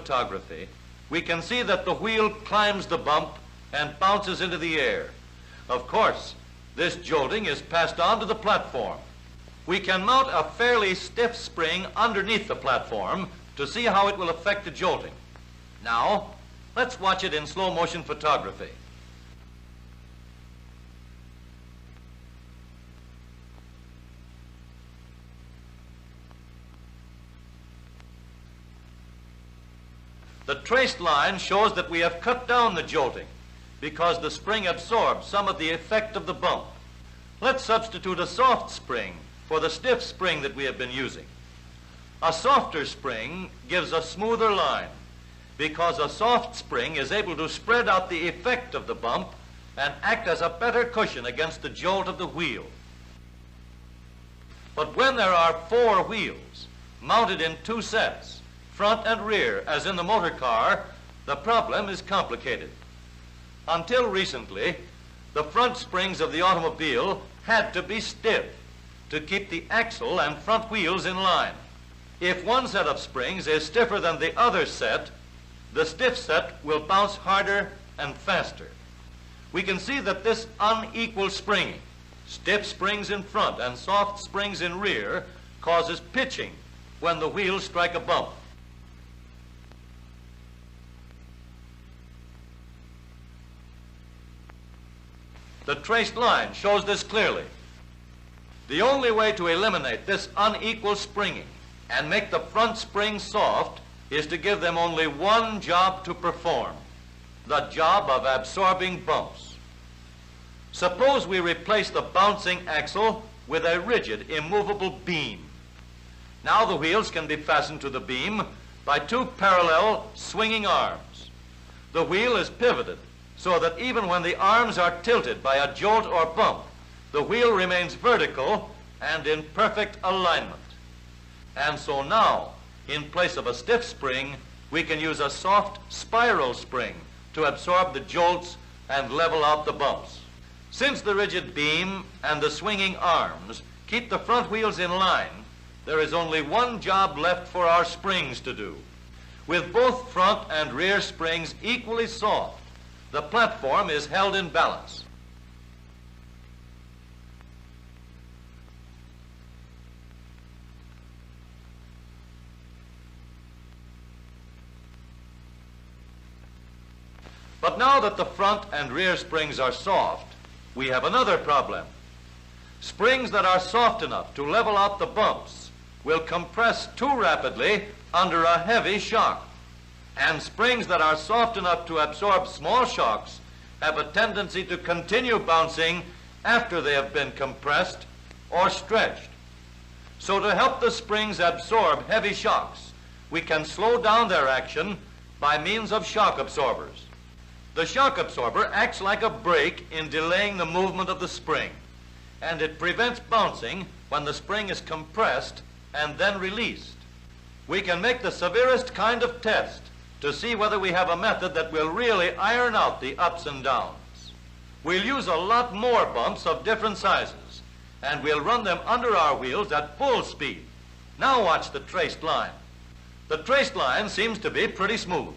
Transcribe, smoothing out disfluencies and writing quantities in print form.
photography, we can see that the wheel climbs the bump and bounces into the air. Of course, this jolting is passed on to the platform. We can mount a fairly stiff spring underneath the platform to see how it will affect the jolting. Now, let's watch it in slow motion photography. The traced line shows that we have cut down the jolting because the spring absorbs some of the effect of the bump. Let's substitute a soft spring for the stiff spring that we have been using. A softer spring gives a smoother line because a soft spring is able to spread out the effect of the bump and act as a better cushion against the jolt of the wheel. But when there are 4 wheels mounted in 2 sets, front and rear, as in the motor car, the problem is complicated. Until recently, the front springs of the automobile had to be stiff to keep the axle and front wheels in line. If one set of springs is stiffer than the other set, the stiff set will bounce harder and faster. We can see that this unequal springing, stiff springs in front and soft springs in rear, causes pitching when the wheels strike a bump. The traced line shows this clearly. The only way to eliminate this unequal springing and make the front springs soft is to give them only one job to perform, the job of absorbing bumps. Suppose we replace the bouncing axle with a rigid, immovable beam. Now the wheels can be fastened to the beam by 2 parallel swinging arms. The wheel is pivoted so that even when the arms are tilted by a jolt or bump, the wheel remains vertical and in perfect alignment. And so now, in place of a stiff spring, we can use a soft spiral spring to absorb the jolts and level out the bumps. Since the rigid beam and the swinging arms keep the front wheels in line, there is only one job left for our springs to do. With both front and rear springs equally soft, the platform is held in balance. But now that the front and rear springs are soft, we have another problem. Springs that are soft enough to level out the bumps will compress too rapidly under a heavy shock. And springs that are soft enough to absorb small shocks have a tendency to continue bouncing after they have been compressed or stretched. So to help the springs absorb heavy shocks, we can slow down their action by means of shock absorbers. The shock absorber acts like a brake in delaying the movement of the spring, and it prevents bouncing when the spring is compressed and then released. We can make the severest kind of test to see whether we have a method that will really iron out the ups and downs. We'll use a lot more bumps of different sizes, and we'll run them under our wheels at full speed. Now watch the traced line. The traced line seems to be pretty smooth.